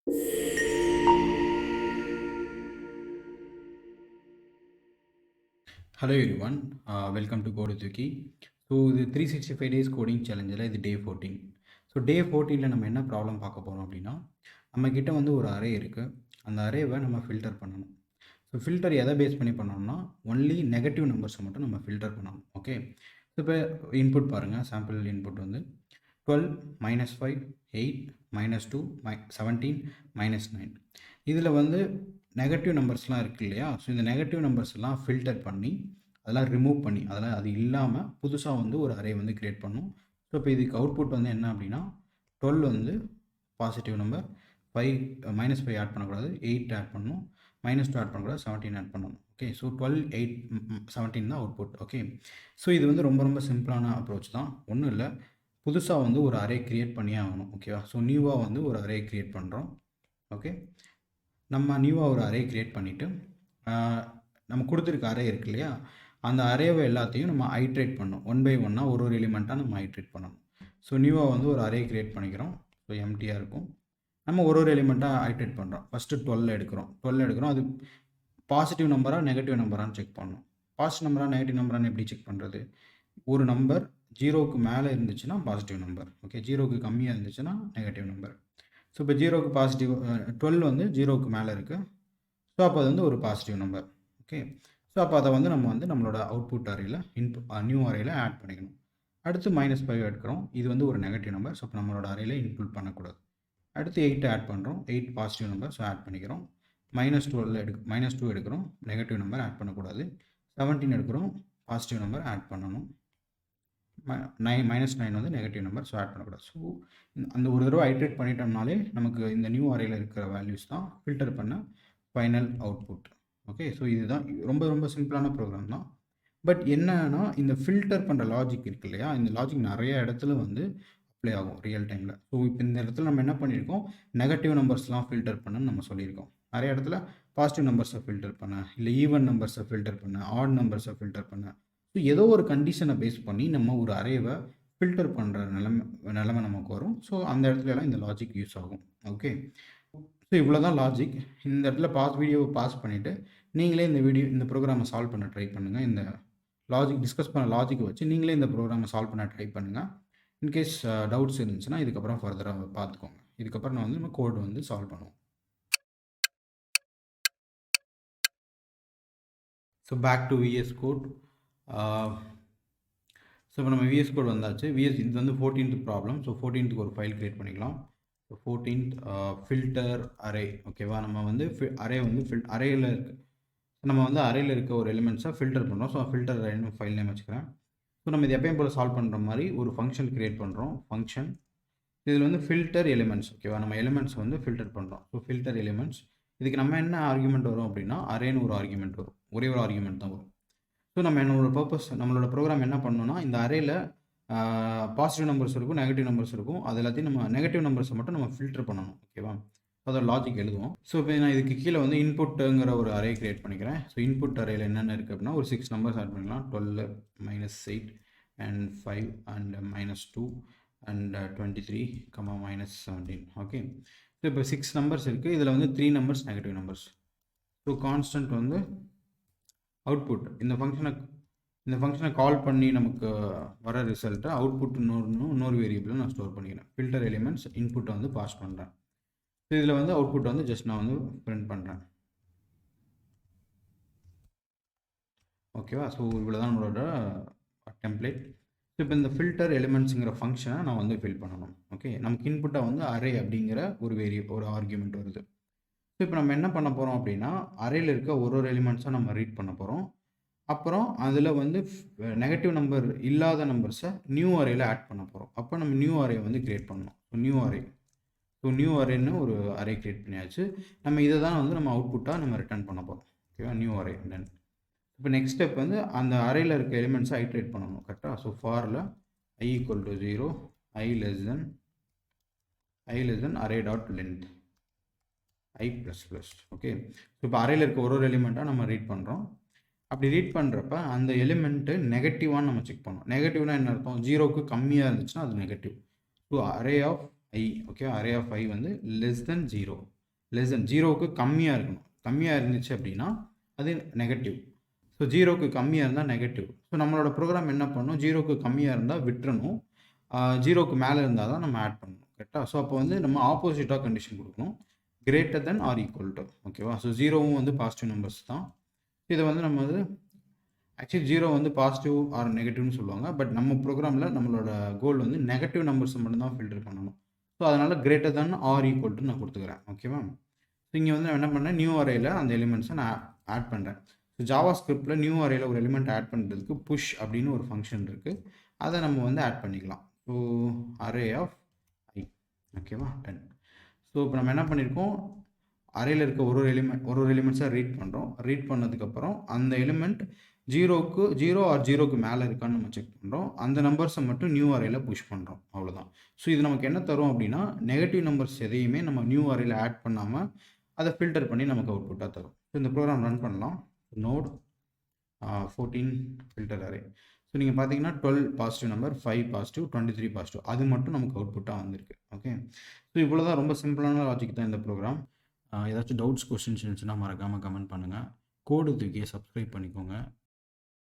Hello everyone, welcome to Code with Wiki. So இது 365 days coding சேலஞ்சில் இது டே 14. So day 14ல் நம்ம என்ன ப்ராப்ளம் பார்க்க போகிறோம் அப்படின்னா, நம்மக்கிட்ட வந்து ஒரு அரே இருக்குது. அந்த அரேவை நம்ம ஃபில்டர் பண்ணணும். ஸோ ஃபில்டர் எதை பேஸ் பண்ணி பண்ணணும்னா, ஒன்லி நெகட்டிவ் நம்பர்ஸை மட்டும் நம்ம ஃபில்டர் பண்ணணும். ஓகே, ஸோ இப்போ இன்புட் பாருங்கள். சாம்பிள் இன்புட் வந்து 12, -5, 8, -2, 17, -9. இதில் வந்து நெகட்டிவ் நம்பர்ஸ்லாம் இருக்குது இல்லையா? ஸோ இந்த நெகட்டிவ் நம்பர்ஸ்லாம் ஃபில்டர் பண்ணி அதெல்லாம் ரிமூவ் பண்ணி அதெல்லாம் அது இல்லாமல் புதுசாக வந்து ஒரு அரே வந்து க்ரியேட் பண்ணும். ஸோ இப்போ இதுக்கு அவுட்புட் வந்து என்ன அப்படின்னா, 12 வந்து பாசிட்டிவ் நம்பர், 5 -5 ஆட் பண்ணக்கூடாது, 8 ஆட் பண்ணணும், -2 ஆட் பண்ணக்கூடாது, 17 ஆட் பண்ணணும். ஓகே, ஸோ 12, 8, 17 தான் அவுட்புட். ஓகே, ஸோ இது வந்து ரொம்ப ரொம்ப சிம்பிளான அப்ரோச் தான். ஒன்றும் இல்லை, புதுசாக வந்து ஒரு அரே க்ரியேட் பண்ணியே ஆகணும். ஓகேவா? ஸோ நியூவாக வந்து ஒரு அரே க்ரியேட் பண்ணுறோம். ஓகே, நம்ம நியூவாக ஒரு அரே க்ரியேட் பண்ணிவிட்டு நம்ம கொடுத்துருக்க அரே இருக்கு இல்லையா, அந்த அரேவை எல்லாத்தையும் நம்ம ஐட்ரேட் பண்ணணும். 1 by 1 ஒரு ஒரு எலிமெண்ட்டாக நம்ம ஐட்ரேட் பண்ணணும். ஸோ நியூவாக வந்து ஒரு அரே க்ரியேட் பண்ணிக்கிறோம். ஸோ எம்டியாக இருக்கும். நம்ம ஒரு ஒரு எலிமெண்ட்டாக ஐட்ரேட் பண்ணுறோம். ஃபஸ்ட்டு 12 எடுக்கிறோம். அது பாசிட்டிவ் நம்பராக நெகட்டிவ் நம்பரானு செக் பண்ணணும். பாசிட்டிவ் நம்பராக நெகட்டிவ் நம்பரானு எப்படி செக் பண்ணுறது? ஒரு நம்பர் 0க்கு மேலே இருந்துச்சுன்னா பாசிட்டிவ் நம்பர். ஓகே, 0க்கு கம்மியாக இருந்துச்சுன்னா நெகட்டிவ் நம்பர். ஸோ இப்போ 0க்கு பாசிட்டிவ் 12 வந்து 0க்கு மேலே இருக்குது. ஸோ அப்போ அது வந்து ஒரு பாசிட்டிவ் நம்பர். ஓகே, ஸோ அப்போ அதை வந்து நம்ம வந்து நம்மளோட அவுட்புட் அரேயில் நியூ அரேயில் ஆட் பண்ணிக்கணும். அடுத்து -5 எடுக்கிறோம். இது வந்து ஒரு நெகட்டிவ் நம்பர். ஸோ இப்போ நம்மளோட அரேயில் இன்க்ளூட் பண்ணக்கூடாது. அடுத்து 8 ஆட் பண்ணுறோம். 8 பாசிட்டிவ் நம்பர். ஸோ ஆட் பண்ணிக்கிறோம். -2 எடுக்கிறோம். நெகட்டிவ் நம்பர் ஆட் பண்ணக்கூடாது. 17 எடுக்கிறோம். பாசிட்டிவ் நம்பர் ஆட் பண்ணணும். -9 வந்து நெகட்டிவ் நம்பர். ஸோ ஆட் பண்ணக்கூடாது. ஸோ அந்த ஒரு தடவை ஐட்ரேட் பண்ணிட்டோம்னாலே நமக்கு இந்த நியூ அரேயில் இருக்கிற வேல்யூஸ் தான் ஃபில்டர் பண்ண ஃபைனல் அவுட்புட். ஓகே, ஸோ இதுதான் ரொம்ப ரொம்ப சிம்பிளான ப்ரோக்ராம் தான். பட் என்னன்னா, இந்த ஃபில்டர் பண்ணுற லாஜிக் இருக்கு இல்லையா, இந்த லாஜிக் நிறைய இடத்துல வந்து அப்ளை ஆகும் ரியல் டைமில். ஸோ இப்போ இந்த இடத்துல நம்ம என்ன பண்ணியிருக்கோம், நெகட்டிவ் நம்பர்ஸ்லாம் ஃபில்டர் பண்ணணும்னு நம்ம சொல்லியிருக்கோம். நிறைய இடத்துல பாசிட்டிவ் நம்பர்ஸை ஃபில்டர் பண்ண, இல்லை ஈவன் நம்பர்ஸை ஃபில்டர் பண்ண, ஆட் நம்பர்ஸை ஃபில்டர் பண்ண. ஸோ ஏதோ ஒரு கண்டிஷனை பேஸ் பண்ணி நம்ம ஒரு அரேவை ஃபில்டர் பண்ணுற நிலைமை நமக்கு வரும். ஸோ அந்த இடத்துலலாம் இந்த லாஜிக் யூஸ் ஆகும். ஓகே, ஸோ இவ்வளோ தான் லாஜிக். இந்த இடத்துல வீடியோவை பாஸ் பண்ணிவிட்டு நீங்களே இந்த ப்ரோக்ராமை சால்வ் பண்ண ட்ரை பண்ணுங்கள். இந்த டிஸ்கஸ் பண்ண லாஜிக்கை வச்சு நீங்களே இந்த ப்ரோக்ராமை சால்வ் பண்ண ட்ரை பண்ணுங்கள். இன்கேஸ் டவுட்ஸ் இருந்துச்சுன்னா இதுக்கப்புறம் ஃபர்தராக பார்த்துக்கோங்க. இதுக்கப்புறம் நம்ம கோட் வந்து சால்வ் பண்ணுவோம். So back to VS code. So இப்போ நம்ம விஎஸ் கோட் வந்தாச்சு. இது வந்து 14th ப்ராப்ளம். ஸோ 14th ஒரு ஃபைல் க்ரியேட் பண்ணிக்கலாம். So 14th filter array. ஓகேவா? நம்ம வந்து அரே வந்து அரேயில் இருக்குது. நம்ம வந்து அரேயில் இருக்க ஒரு எலிமெண்ட்ஸை ஃபில்டர் பண்ணுறோம். ஸோ ஃபில்டர் அரேன்னு ஃபைல் நேம் வச்சுக்கிறேன். ஸோ நம்ம இது எப்பயும் போல் சால்வ் பண்ணுற மாதிரி ஒரு ஃபங்க்ஷன் க்ரியேட் பண்ணுறோம். ஃபங்க்ஷன் இதில் வந்து ஃபில்டர் எலிமெண்ட்ஸ். ஓகேவா? நம்ம எலிமெண்ட்ஸ் வந்து ஃபில்டர் பண்ணுறோம். So filter elements. இதுக்கு நம்ம என்ன ஆர்குமெண்ட் வரும் அப்படின்னா, அரேன்னு ஒரு ஆர்குமெண்ட் வரும். ஒரே ஒரு ஆர்குமெண்ட் தான் வரும். ஸோ நம்ம நம்மளோட ப்ரோக்ராம் என்ன பண்ணணும்னா, இந்த அரேயில் பாசிட்டிவ் நம்பர்ஸ் இருக்கும், நெகட்டிவ் நம்பர்ஸ் இருக்கும். அது எல்லாத்தையும் நம்ம நெகட்டிவ் நம்பர்ஸை மட்டும் நம்ம ஃபில்டர் பண்ணணும். ஓகேவா? அதோட லாஜிக் எழுதுவோம். ஸோ இப்போ நான் இதுக்கு கீழே வந்து இன்புட்டுங்கிற ஒரு அரே க்ரியேட் பண்ணிக்கிறேன். ஸோ இன்புட் அரேயில் என்னென்ன இருக்குது அப்படின்னா, ஒரு 6 நம்பர்ஸ் ஆட் பண்ணிக்கலாம். 12, -8 and 5 and -2 and 23, -17. Okay, so இப்போ 6 நம்பர்ஸ் இருக்குது. இதில் வந்து 3 numbers negative numbers. So constant வந்து அவுட்புட். இந்த ஃபங்க்ஷனை கால் பண்ணி நமக்கு வர ரிசல்ட்டை அவுட்புட் இன்னொரு வேரியபிளில் நான் ஸ்டோர் பண்ணிக்கிறேன். ஃபில்டர் எலிமெண்ட்ஸ் இன்புட்டை வந்து பாஸ் பண்ணுறேன். ஸோ இதில் வந்து அவுட்புட் வந்து ஜஸ்ட் நான் வந்து பிரிண்ட் பண்ணுறேன். ஓகேவா? ஸோ இவ்வளோ தான் நம்மளோட டெம்ப்ளேட். ஸோ இப்போ இந்த ஃபில்டர் எலிமெண்ட்ஸுங்கிற ஃபங்க்ஷனை நான் வந்து ஃபில் பண்ணணும். ஓகே, நமக்கு இன்புட்டை வந்து அரே அப்படிங்கிற ஒரு ஆர்குமெண்ட் வருது. ஸோ இப்போ நம்ம என்ன பண்ண போகிறோம் அப்படின்னா, அரேயில் இருக்க ஒரு எலிமெண்ட்ஸாக நம்ம ரீட் பண்ண போகிறோம். அப்புறம் அதில் வந்து நெகட்டிவ் நம்பர் இல்லாத நம்பர்ஸை நியூ அரேயில் ஆட் பண்ண போகிறோம். அப்போ நம்ம நியூ அரே வந்து க்ரியேட் பண்ணணும். நியூ அரேன்னு ஒரு அரே க்ரியேட் பண்ணியாச்சு. நம்ம இதை தான் வந்து நம்ம அவுட்புட்டாக நம்ம ரிட்டர்ன் பண்ண போகிறோம். ஓகேவா? New array. தென் இப்போ நெக்ஸ்ட் ஸ்டெப் வந்து அந்த அரேயில் இருக்க எலிமெண்ட்ஸை ஐட்ரேட் பண்ணணும். கரெக்டாக? ஸோ ஃபாரில் i = 0, i less than array dot length i++. Okay, so இப்போ அரேயில் இருக்க ஒரு எலிமெண்ட்டாக நம்ம ரீட் பண்ணுறோம். அப்படி ரீட் பண்ணுறப்ப அந்த எலிமெண்ட்டு நெகட்டிவான்னு நம்ம செக் பண்ணோம். நெகட்டிவ்னா என்ன அர்த்தம்? 0க்கு கம்மியாக இருந்துச்சுன்னா அது negative. So array of i. Okay, array of i வந்து less than 0. லெஸ் தென் 0க்கு கம்மியாக இருக்கணும். கம்மியாக இருந்துச்சு அப்படின்னா அது நெகட்டிவ். ஸோ 0க்கு கம்மியாக இருந்தால் நெகட்டிவ். ஸோ நம்மளோட ப்ரோக்ராம் என்ன பண்ணும், 0க்கு கம்மியாக இருந்தால் விட்டுறணும். 0க்கு மேலே இருந்தால் தான் நம்ம ஆட் பண்ணணும். கரெக்டாக? ஸோ அப்போ வந்து நம்ம ஆப்போசிட்டாக கண்டிஷன் கொடுக்கணும். Greater than or equal to. ஓகேவா? ஸோ 0வும் வந்து பாசிட்டிவ் நம்பர்ஸ் தான். இதை வந்து நம்ம வந்து ஆக்சுவலி 0 வந்து பாசிட்டிவ் ஆர் நெகட்டிவ்னு சொல்லுவாங்க. பட் நம்ம ப்ரோக்ராமில் நம்மளோட கோல் வந்து நெகட்டிவ் நம்பர்ஸை மட்டும்தான் ஃபில்டர் பண்ணணும். ஸோ அதனால் greater than or equal to நான் கொடுத்துக்கிறேன். ஓகேவா? ஸோ இங்கே வந்து நான் என்ன பண்ணேன், நியூ அரேயில் அந்த எலிமெண்ட்ஸை நான் ஆட் பண்ணுறேன். ஸோ ஜாவா ஸ்கிரிப்டில் நியூ அரேயில் ஒரு எலிமெண்ட் ஆட் பண்ணுறதுக்கு புஷ் அப்படின்னு ஒரு ஃபங்க்ஷன் இருக்குது. அதை நம்ம வந்து ஆட் பண்ணிக்கலாம். ஸோ அரே ஆஃப் ஐ. ஓகேவா? 10. ஸோ இப்போ நம்ம என்ன பண்ணியிருக்கோம், அரேயில் இருக்க ஒரு ஒரு எலிமெண்ட்ஸாக ரீட் பண்ணுறோம். ரீட் பண்ணதுக்கப்புறம் அந்த எலிமெண்ட் 0 ஆர் 0க்கு மேலே இருக்கான்னு நம்ம செக் பண்ணுறோம். அந்த நம்பர்ஸை மட்டும் நியூ அரேயில் புஷ் பண்ணுறோம். அவ்வளோதான். ஸோ இது நமக்கு என்ன தரும் அப்படின்னா, நெகட்டிவ் நம்பர்ஸ் எதையுமே நம்ம நியூ அரேயில் ஆட் பண்ணாமல் அதை ஃபில்டர் பண்ணி நமக்கு அவுட்புட்டாக தரும். ஸோ இந்த ப்ரோக்ராம் ரன் பண்ணலாம். Note 14 filter array. ஸோ நீங்கள் பார்த்தீங்கன்னா 12 பாசிட்டிவ் நம்பர், 5 பாசிட்டிவ், 23 பாசிட்டிவ். அது மட்டும் நமக்கு அவுட்புட்டாக வந்திருக்கு. ஓகே. ஸோ இவ்வளோ தான், ரொம்ப சிம்பிளான லாஜிக் தான் இந்த ப்ரோக்ராம். ஏதாச்சும் டவுட்ஸ், கொஸ்டின்ஸ் இருந்துச்சுன்னா மறக்காமல் கமெண்ட் பண்ணுங்கள். கோடு தூக்கியை சப்ஸ்கிரைப் பண்ணிக்கோங்க.